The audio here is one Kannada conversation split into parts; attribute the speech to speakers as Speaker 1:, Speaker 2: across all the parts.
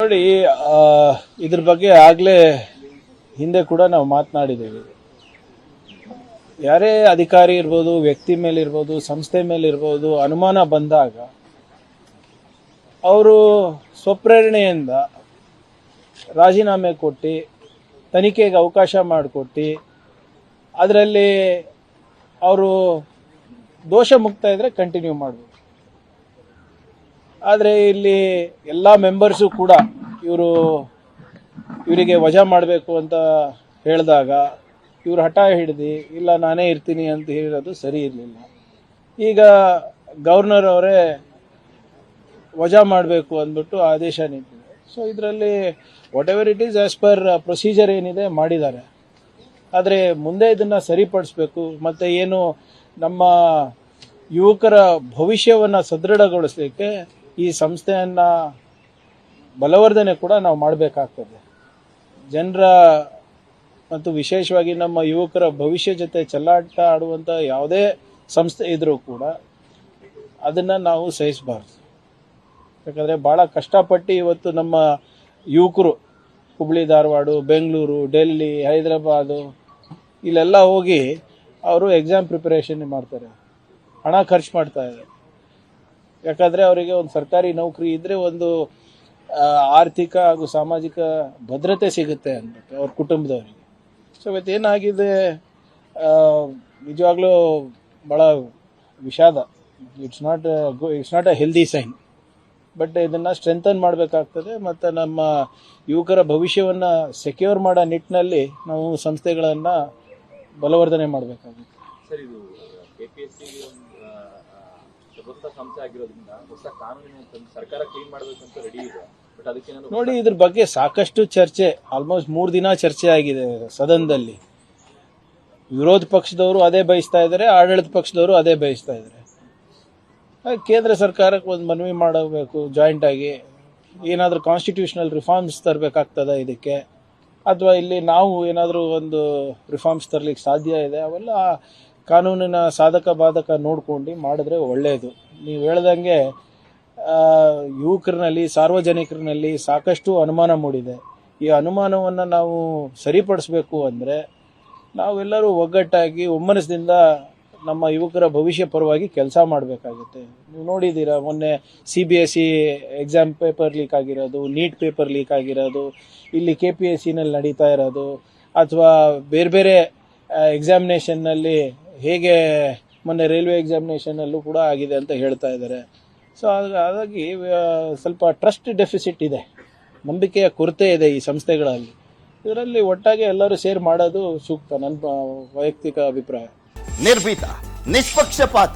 Speaker 1: ನೋಡಿ, ಇದ್ರ ಬಗ್ಗೆ ಆಗ್ಲೇ ಹಿಂದೆ ಕೂಡ ನಾವು ಮಾತನಾಡಿದ್ದೇವೆ. ಯಾರೇ ಅಧಿಕಾರಿ ಇರ್ಬೋದು, ವ್ಯಕ್ತಿ ಮೇಲಿರ್ಬೋದು, ಸಂಸ್ಥೆ ಮೇಲಿರ್ಬೋದು, ಅನುಮಾನ ಬಂದಾಗ ಅವರು ಸ್ವಪ್ರೇರಣೆಯಿಂದ ರಾಜೀನಾಮೆ ಕೊಟ್ಟು ತನಿಖೆಗೆ ಅವಕಾಶ ಮಾಡಿಕೊಟ್ಟು ಅದರಲ್ಲಿ ಅವರು ದೋಷ ಮುಕ್ತ ಇದ್ರೆ ಕಂಟಿನ್ಯೂ ಮಾಡ್ಬೋದು. ಆದರೆ ಇಲ್ಲಿ ಎಲ್ಲ ಮೆಂಬರ್ಸು ಕೂಡ ಇವರಿಗೆ ವಜಾ ಮಾಡಬೇಕು ಅಂತ ಹೇಳಿದಾಗ ಇವರು ಹಠ ಹಿಡಿದು ಇಲ್ಲ ನಾನೇ ಇರ್ತೀನಿ ಅಂತ ಹೇಳಿರೋದು ಸರಿ ಇರಲಿಲ್ಲ. ಈಗ ಗವರ್ನರ್ ಅವರೇ ವಜಾ ಮಾಡಬೇಕು ಅಂದ್ಬಿಟ್ಟು ಆದೇಶ ನೀಡಿದ್ದಾರೆ. ಸೊ ಇದರಲ್ಲಿ what ever it is as per procedure ಏನಿದೆ ಮಾಡಿದ್ದಾರೆ. ಆದರೆ ಮುಂದೆ ಇದನ್ನು ಸರಿಪಡಿಸಬೇಕು. ಮತ್ತು ಏನು ನಮ್ಮ ಯುವಕರ ಭವಿಷ್ಯವನ್ನು ಸದೃಢಗೊಳಿಸಲಿಕ್ಕೆ ಈ ಸಂಸ್ಥೆಯನ್ನು ಬಲವರ್ಧನೆ ಕೂಡ ನಾವು ಮಾಡಬೇಕಾಗ್ತದೆ. ಜನರ ಮತ್ತು ವಿಶೇಷವಾಗಿ ನಮ್ಮ ಯುವಕರ ಭವಿಷ್ಯ ಜೊತೆ ಚೆಲ್ಲಾಟ ಆಡುವಂಥ ಯಾವುದೇ ಸಂಸ್ಥೆ ಇದ್ರೂ ಕೂಡ ಅದನ್ನು ನಾವು ಸಹಿಸಬಾರ್ದು. ಯಾಕಂದರೆ ಭಾಳ ಕಷ್ಟಪಟ್ಟು ಇವತ್ತು ನಮ್ಮ ಯುವಕರು ಹುಬ್ಳಿ, ಧಾರವಾಡ, ಬೆಂಗಳೂರು, ಡೆಲ್ಲಿ, ಹೈದರಾಬಾದು ಇಲ್ಲೆಲ್ಲ ಹೋಗಿ ಅವರು ಎಕ್ಸಾಮ್ ಪ್ರಿಪರೇಷನ್ ಮಾಡ್ತಾರೆ, ಹಣ ಖರ್ಚು ಮಾಡ್ತಾ ಇದ್ದಾರೆ. ಯಾಕಂದರೆ ಅವರಿಗೆ ಒಂದು ಸರ್ಕಾರಿ ನೌಕರಿ ಇದ್ದರೆ ಒಂದು ಆರ್ಥಿಕ ಹಾಗೂ ಸಾಮಾಜಿಕ ಭದ್ರತೆ ಸಿಗುತ್ತೆ ಅಂದ್ಬಿಟ್ಟು ಅವ್ರ ಕುಟುಂಬದವರಿಗೆ. ಸೊ ಇವತ್ತೇನಾಗಿದೆ, ನಿಜವಾಗ್ಲೂ ಭಾಳ ವಿಷಾದ. It's not a healthy sign. But ಇದನ್ನು ಸ್ಟ್ರೆಂಥನ್ ಮಾಡಬೇಕಾಗ್ತದೆ. ಮತ್ತು ನಮ್ಮ ಯುವಕರ ಭವಿಷ್ಯವನ್ನು ಸೆಕ್ಯೂರ್ ಮಾಡೋ ನಿಟ್ಟಿನಲ್ಲಿ ನಾವು ಸಂಸ್ಥೆಗಳನ್ನು ಬಲವರ್ಧನೆ ಮಾಡಬೇಕಾಗುತ್ತೆ.
Speaker 2: ಸರ್, ಇದು ಕೆಪಿಎಸ್ಸಿ ಹೊಸ ಸಂಸ್ಥೆ ಆಗಿರೋದ್ರಿಂದ ಹೊಸ ಕಾನೂನಿನ ಸರ್ಕಾರ ಕ್ಲೀನ್ ಮಾಡಬೇಕಂತ ರೆಡಿ ಇದೆ. ಬಟ್ ಅದಕ್ಕೆ
Speaker 1: ನೋಡಿ, ಇದ್ರ ಬಗ್ಗೆ ಸಾಕಷ್ಟು ಚರ್ಚೆ, ಆಲ್ಮೋಸ್ಟ್ 3 ದಿನ ಚರ್ಚೆ ಆಗಿದೆ ಸದನದಲ್ಲಿ. ವಿರೋಧ ಪಕ್ಷದವರು ಅದೇ ಬಯಸ್ತಾ ಇದ್ದಾರೆ, ಆಡಳಿತ ಪಕ್ಷದವರು ಅದೇ ಬಯಸ್ತಾ ಇದ್ದಾರೆ. ಕೇಂದ್ರ ಸರ್ಕಾರಕ್ಕೆ ಒಂದು ಮನವಿ ಮಾಡಬೇಕು, ಜಾಯಿಂಟ್ ಆಗಿ ಏನಾದರೂ ಕಾನ್ಸ್ಟಿಟ್ಯೂಷನಲ್ ರಿಫಾರ್ಮ್ಸ್ ತರಬೇಕಾಗ್ತದ ಇದಕ್ಕೆ, ಅಥವಾ ಇಲ್ಲಿ ನಾವು ಏನಾದರೂ ಒಂದು ರಿಫಾರ್ಮ್ಸ್ ತರಲಿಕ್ಕೆ ಸಾಧ್ಯ ಇದೆ. ಅವೆಲ್ಲ ಕಾನೂನಿನ ಸಾಧಕ ಬಾಧಕ ನೋಡ್ಕೊಂಡು ಮಾಡಿದ್ರೆ ಒಳ್ಳೆಯದು. ನೀವು ಹೇಳ್ದಂಗೆ ಯುವಕರಿನಲ್ಲಿ, ಸಾರ್ವಜನಿಕರಿನಲ್ಲಿ ಸಾಕಷ್ಟು ಅನುಮಾನ ಮೂಡಿದೆ. ಈ ಅನುಮಾನವನ್ನು ನಾವು ಸರಿಪಡಿಸಬೇಕು ಅಂದರೆ ನಾವೆಲ್ಲರೂ ಒಗ್ಗಟ್ಟಾಗಿ ಒಮ್ಮನಸ್ಸಿನಿಂದ ನಮ್ಮ ಯುವಕರ ಭವಿಷ್ಯ ಪರವಾಗಿ ಕೆಲಸ ಮಾಡಬೇಕಾಗುತ್ತೆ. ನೀವು ನೋಡಿದ್ದೀರಾ, ಮೊನ್ನೆ CBSE ಎಕ್ಸಾಮ್ ಪೇಪರ್ ಲೀಕ್ ಆಗಿರೋದು, ನೀಟ್ ಪೇಪರ್ ಲೀಕ್ ಆಗಿರೋದು, ಇಲ್ಲಿ KPSCನಲ್ಲಿ ನಡೀತಾ ಇರೋದು, ಅಥವಾ ಬೇರೆ ಬೇರೆ ಎಕ್ಸಾಮಿನೇಷನ್ನಲ್ಲಿ ಹೇಗೆ ಮೊನ್ನೆ ರೈಲ್ವೆ ಎಕ್ಸಾಮಿನೇಷನಲ್ಲೂ ಕೂಡ ಆಗಿದೆ ಅಂತ ಹೇಳ್ತಾ ಇದ್ದಾರೆ. ಸೊ ಹಾಗಾಗಿ ಸ್ವಲ್ಪ ಟ್ರಸ್ಟ್ ಡೆಫಿಸಿಟ್ ಇದೆ, ನಂಬಿಕೆಯ ಕೊರತೆ ಇದೆ ಈ ಸಂಸ್ಥೆಗಳಲ್ಲಿ. ಇದರಲ್ಲಿ ಒಟ್ಟಾಗಿ ಎಲ್ಲರೂ ಸೇರಿ ಮಾಡೋದು ಸೂಕ್ತ, ನನ್ನ ವೈಯಕ್ತಿಕ ಅಭಿಪ್ರಾಯ.
Speaker 3: ನಿರ್ಭೀತ, ನಿಷ್ಪಕ್ಷಪಾತ,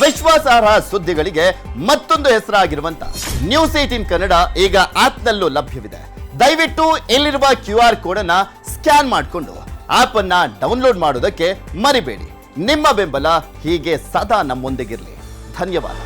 Speaker 3: ವಿಶ್ವಾಸಾರ್ಹ ಸುದ್ದಿಗಳಿಗೆ ಮತ್ತೊಂದು ಹೆಸರಾಗಿರುವಂತ News18 ಕನ್ನಡ ಈಗ ಆಪ್ನಲ್ಲೂ ಲಭ್ಯವಿದೆ. ದಯವಿಟ್ಟು ಇಲ್ಲಿರುವ QR ಕೋಡ್ ಅನ್ನ ಸ್ಕ್ಯಾನ್ ಮಾಡಿಕೊಂಡು ಆಪ್ ಅನ್ನ ಡೌನ್ಲೋಡ್ ಮಾಡೋದಕ್ಕೆ ಮರಿಬೇಡಿ. ನಿಮ್ಮ ಬೆಂಬಲ ಹೀಗೆ ಸದಾ ನಮ್ಮೊಂದಿಗಿರಲಿ. ಧನ್ಯವಾದ.